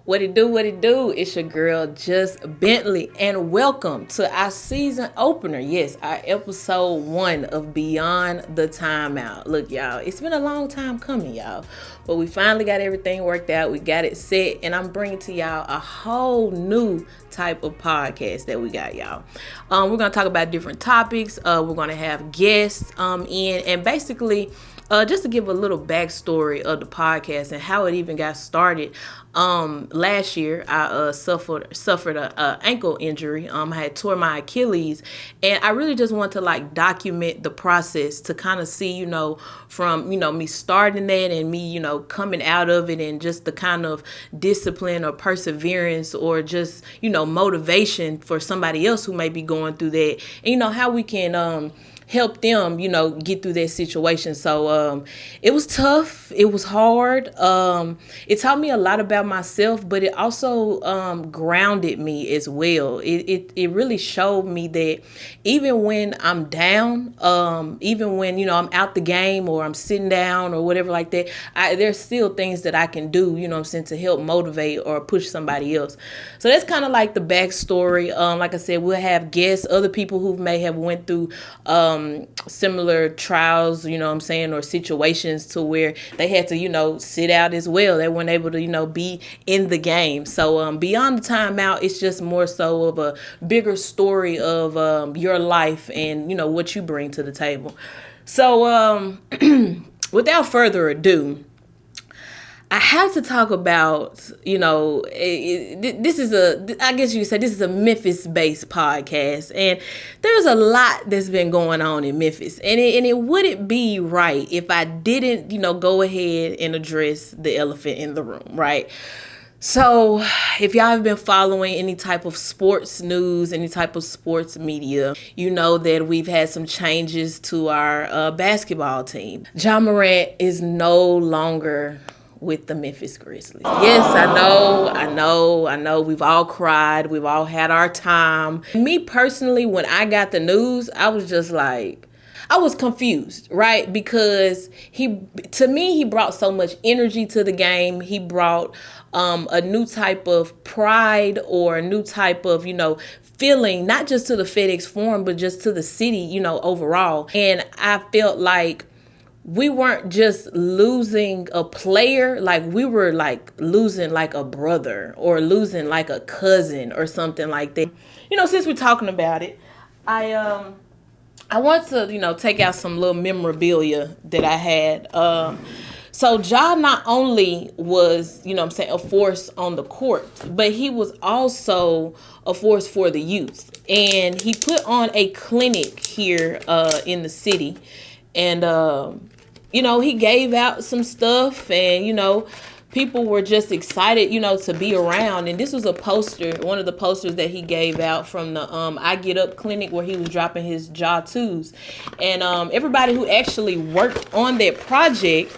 What it do, what it do? It's your girl, Just Bentley, and welcome to our season opener. Yes, our episode 1 of Beyond the Timeout. Look, y'all, it's been a long time coming, y'all, but we finally got everything worked out. We got it set, and I'm bringing to y'all a whole new type of podcast that we got, y'all. We're going to talk about different topics. We're going to have guests in, and basically, just to give a little backstory of the podcast and how it even got started. Last year I suffered a ankle injury. I had tore my Achilles, and I really just want to document the process to kind of see, from me starting that and me, coming out of it, and just the kind of discipline or perseverance or just motivation for somebody else who may be going through that, and how we can help them, get through that situation. So it was tough. It was hard. It taught me a lot about myself, but it also grounded me as well. It really showed me that even when I'm down, even when, I'm out the game or I'm sitting down or whatever like that, there's still things that I can do, to help motivate or push somebody else. So that's kind of like the backstory. Like I said, we'll have guests, other people who may have went through similar trials, or situations to where they had to, sit out as well. They weren't able to, be in the game. So Beyond the Timeout, it's just more so of a bigger story of your life and, what you bring to the table. So without further ado, I have to talk about, this is I guess you could say this is a Memphis-based podcast, and there's a lot that's been going on in Memphis, and it wouldn't be right if I didn't, go ahead and address the elephant in the room, right? So if y'all have been following any type of sports news, any type of sports media, you know that we've had some changes to our basketball team. Ja Morant is no longer with the Memphis Grizzlies. Yes, I know. We've all cried. We've all had our time. Me personally, when I got the news, I was just like, I was confused, right? Because to me, he brought so much energy to the game. He brought a new type of pride or a new type of, feeling, not just to the FedEx Forum, but just to the city, overall. And I felt like we weren't just losing a player, like we were losing a brother or losing a cousin or something like that. Since we're talking about it, I want to, take out some little memorabilia that I had. So Ja not only was, a force on the court, but he was also a force for the youth. And he put on a clinic here in the city. And, he gave out some stuff, and, people were just excited, to be around. And this was a poster, one of the posters that he gave out from the I Get Up clinic where he was dropping his Ja 2s. And everybody who actually worked on that project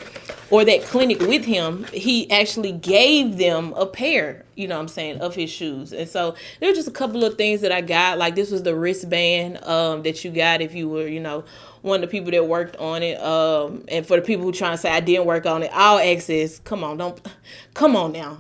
or that clinic with him, he actually gave them a pair, of his shoes. And so there were just a couple of things that I got. Like this was the wristband that you got if you were, one of the people that worked on it. And for the people who trying to say I didn't work on it, all access. Come on now.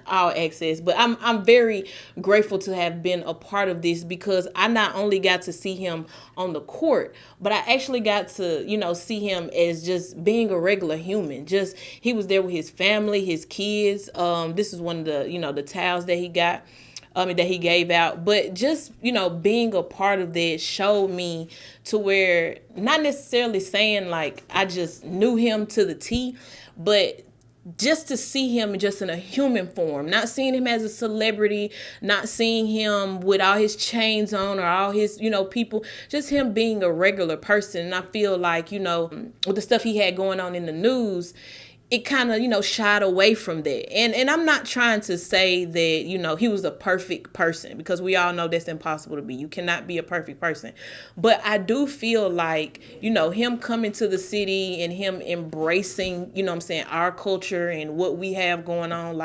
All access. But I'm very grateful to have been a part of this, because I not only got to see him on the court, but I actually got to, see him as just being a regular human. Just he was there with his family, his kids. This is one of the, the towels that he got. That he gave out, but just, being a part of that showed me to where, not necessarily saying I just knew him to the T, but just to see him just in a human form, not seeing him as a celebrity, not seeing him with all his chains on or all his, people, just him being a regular person. And I feel like, with the stuff he had going on in the news, it kind of, shied away from that. And I'm not trying to say that, he was a perfect person, because we all know that's impossible to be. You cannot be a perfect person. But I do feel like, him coming to the city and him embracing, our culture and what we have going on,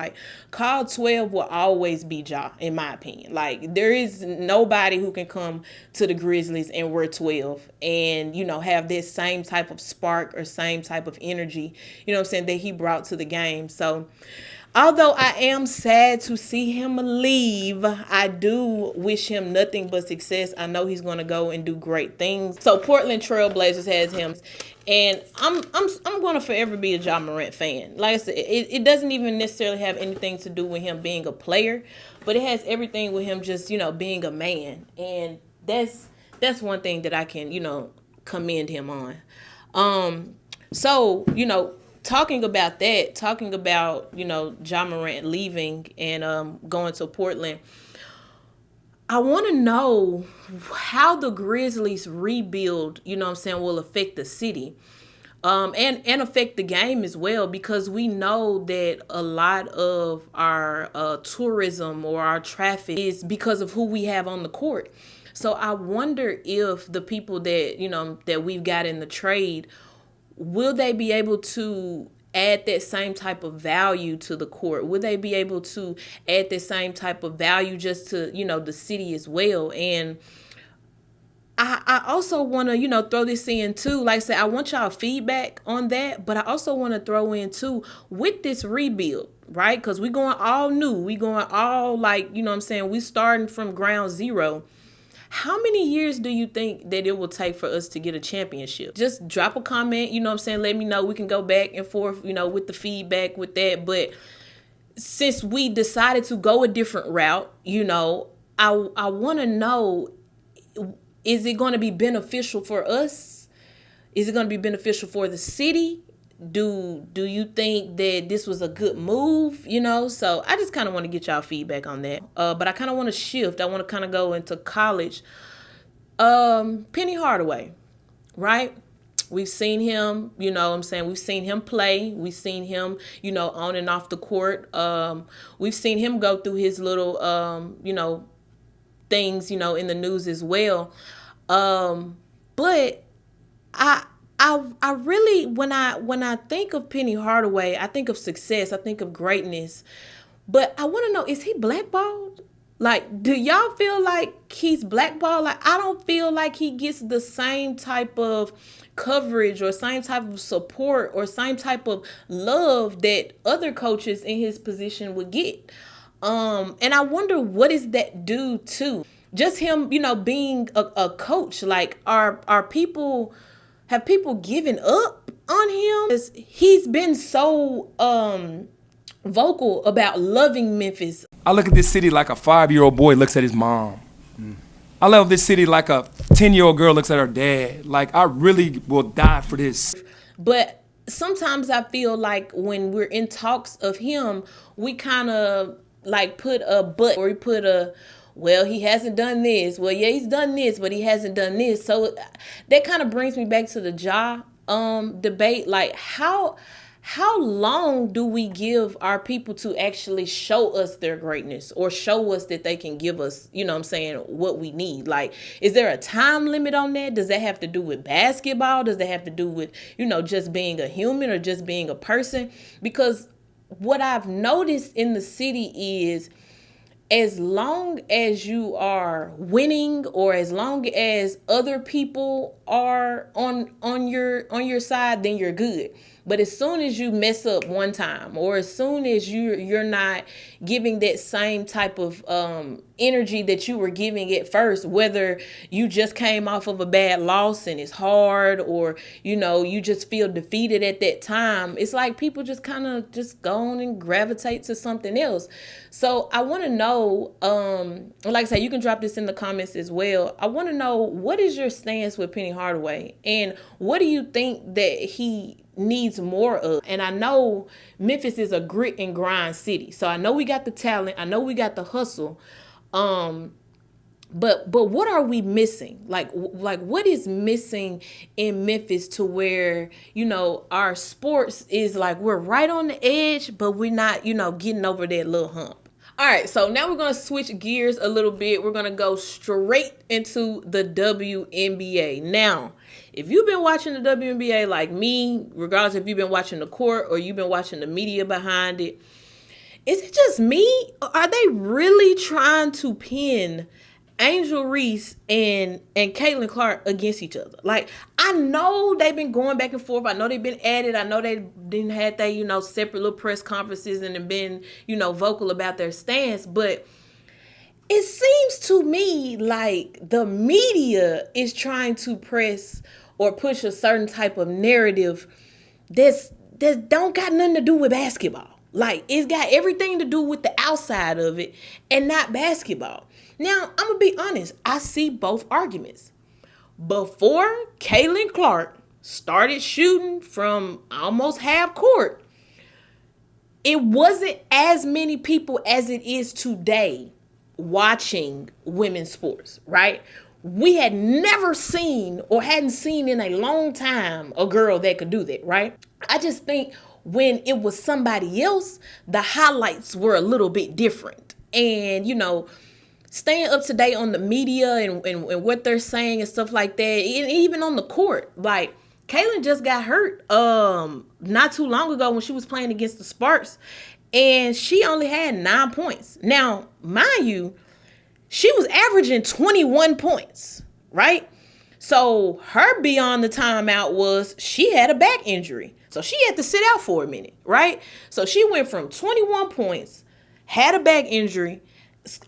Call 12 will always be Ja, in my opinion. There is nobody who can come to the Grizzlies and wear 12 and, have this same type of spark or same type of energy, that he brought to the game. So Although I am sad to see him leave, I do wish him nothing but success. I know he's going to go and do great things. So Portland Trailblazers has him, and I'm going to forever be a Ja Morant fan. Like I said, it doesn't even necessarily have anything to do with him being a player, but it has everything with him just being a man, and that's one thing that I can commend him on. So talking about Ja Morant leaving and going to Portland, I want to know how the Grizzlies rebuild, will affect the city. And affect the game as well, because we know that a lot of our tourism or our traffic is because of who we have on the court. So I wonder if the people that we've got in the trade, will they be able to add that same type of value to the court? Will they be able to add that same type of value just to, the city as well? And I also want to, throw this in too. Like I said, I want y'all feedback on that, but I also want to throw in too with this rebuild, right? Because we going all new. We going all we starting from ground zero. How many years do you think that it will take for us to get a championship? Just drop a comment, let me know. We can go back and forth, with the feedback with that. But since we decided to go a different route, I want to know, is it going to be beneficial for us? Is it going to be beneficial for the city? Do you think that this was a good move? So I just kind of want to get y'all feedback on that. But I kind of want to shift. I want to kind of go into college. Penny Hardaway, right? We've seen him, we've seen him play. We've seen him, on and off the court. We've seen him go through his little, things, in the news as well. But I really, when I think of Penny Hardaway, I think of success, I think of greatness. But I want to know, is he blackballed? Like, do y'all feel like he's blackballed? Like, I don't feel like he gets the same type of coverage or same type of support or same type of love that other coaches in his position would get. And I wonder, what is that due to? Just him, being a coach. Like, have people given up on him? He's been so vocal about loving Memphis. I look at this city like a 5-year-old boy looks at his mom. I love this city like a 10-year-old girl looks at her dad. Like, I really will die for this. But sometimes I feel like when we're in talks of him, we kind of like put a but, or we put a, well, he hasn't done this. Well, yeah, he's done this, but he hasn't done this. So that kind of brings me back to the Ja debate. Like, how long do we give our people to actually show us their greatness, or show us that they can give us, what we need? Like, is there a time limit on that? Does that have to do with basketball? Does that have to do with, just being a human or just being a person? Because what I've noticed in the city is, as long as you are winning, or as long as other people are on your side, then you're good. But as soon as you mess up one time, or as soon as you're not giving that same type of energy that you were giving at first, whether you just came off of a bad loss and it's hard, or you just feel defeated at that time, it's like people just kind of just go on and gravitate to something else. So I want to know, like I said, you can drop this in the comments as well. I want to know, what is your stance with Penny Hardaway, and what do you think that he needs more of? And I know Memphis is a grit and grind city, so I know we got the talent, I know we got the hustle, but what are we missing? Like what is missing in Memphis to where our sports is like, we're right on the edge, but we're not getting over that little hump? All right, so now we're going to switch gears a little bit. We're going to go straight into the WNBA. Now, if you've been watching the WNBA like me, regardless if you've been watching the court or you've been watching the media behind it, is it just me? Are they really trying to pin Angel Reese and Caitlin Clark against each other. Like, I know they've been going back and forth. I know they've been at it. I know they didn't have they, separate little press conferences and have been, vocal about their stance. But it seems to me like the media is trying to press or push a certain type of narrative that don't got nothing to do with basketball. Like, it's got everything to do with the outside of it and not basketball. Now, I'm going to be honest. I see both arguments. Before Caitlin Clark started shooting from almost half court, it wasn't as many people as it is today watching women's sports, right? We had never seen or hadn't seen in a long time a girl that could do that, right? I just think when it was somebody else, the highlights were a little bit different. And, staying up to date on the media and what they're saying and stuff like that, and even on the court, like, Kaylin just got hurt not too long ago when she was playing against the Sparks, and she only had 9 points. Now, mind you, she was averaging 21 points, right? So her beyond the timeout was she had a back injury. So she had to sit out for a minute, right? So she went from 21 points, had a back injury,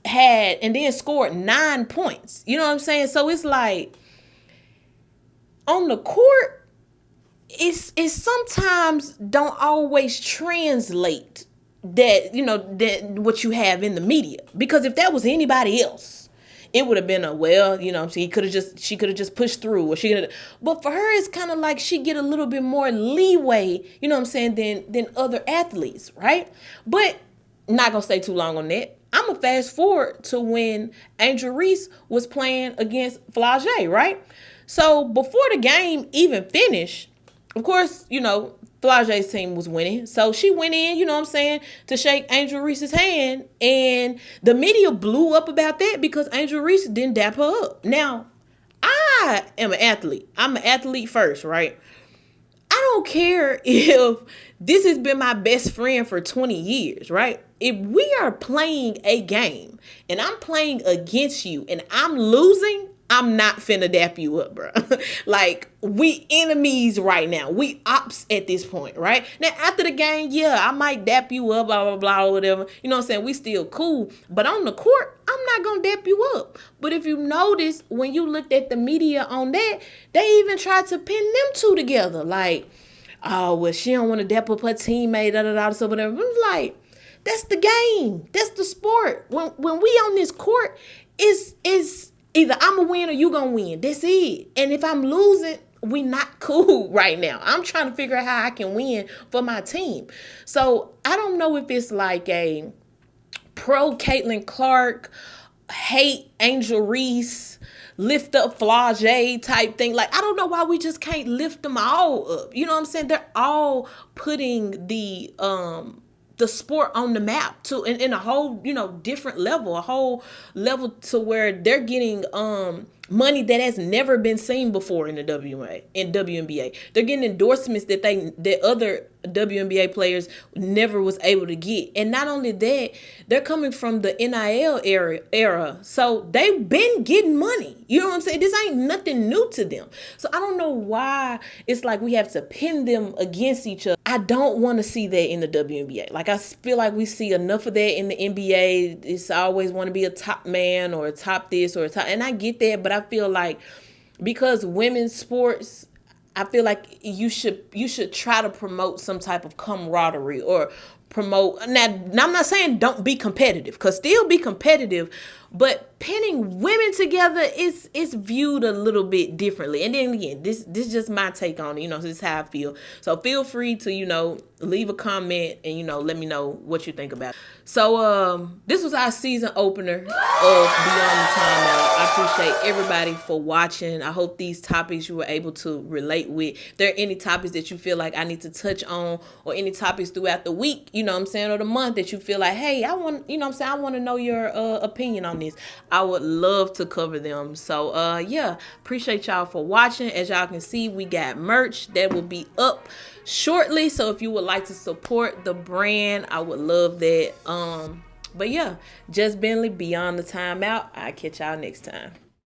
and then scored 9 points. You know what I'm saying? So it's like, on the court, it's sometimes don't always translate that, that what you have in the media. Because if that was anybody else, it would have been she could have just pushed through, or but for her, it's kind of like she get a little bit more leeway, than other athletes, right? But not gonna stay too long on that. I'm gonna fast forward to when Angel Reese was playing against Flage, right? So before the game even finished, of course, Flage's team was winning. So she went in, to shake Angel Reese's hand. And the media blew up about that because Angel Reese didn't dap her up. Now, I am an athlete. I'm an athlete first, right? I don't care if this has been my best friend for 20 years, right? If we are playing a game and I'm playing against you and I'm losing, I'm not finna dap you up, bro. Like, we enemies right now. We ops at this point, right? Now, after the game, yeah, I might dap you up, blah, blah, blah, or whatever. You know what I'm saying? We still cool. But on the court, I'm not gonna dap you up. But if you notice, when you looked at the media on that, they even tried to pin them two together. Like, oh, well, she don't want to dap up her teammate, da-da-da, so whatever. I'm like, that's the game. That's the sport. When we on this court, it's either I'm going to win or you going to win. That's it. And if I'm losing, we not cool right now. I'm trying to figure out how I can win for my team. So I don't know if it's like a pro Caitlin Clark, hate Angel Reese, lift up Flage type thing. Like, I don't know why we just can't lift them all up. You know what I'm saying? They're all putting the sport on the map to in a whole, different level, a whole level to where they're getting money that has never been seen before in the WNBA. They're getting endorsements that other WNBA players never was able to get. And not only that, they're coming from the NIL era. So they've been getting money. You know what I'm saying? This ain't nothing new to them. So I don't know why it's like we have to pin them against each other. I don't want to see that in the WNBA. Like, I feel like we see enough of that in the NBA. It's always want to be a top man or a top this or a top, and I get that, but I feel like because women's sports, I feel like you should try to promote some type of camaraderie or promote. Now I'm not saying don't be competitive, because still be competitive, but pinning women together is viewed a little bit differently. And then again, this is just my take on it. This is how I feel. So feel free to leave a comment and let me know what you think about it. So this was our season opener of Beyond the Timeout. I appreciate everybody for watching. I hope these topics you were able to relate with. If there are any topics that you feel like I need to touch on, or any topics throughout the week, or the month that you feel like, hey, I want, I want to know your opinion on this. I would love to cover them. So appreciate y'all for watching. As y'all can see, we got merch that will be up shortly. So if you would like to support the brand, I would love that. But yeah, just Bentley, Beyond the Timeout. I'll catch y'all next time.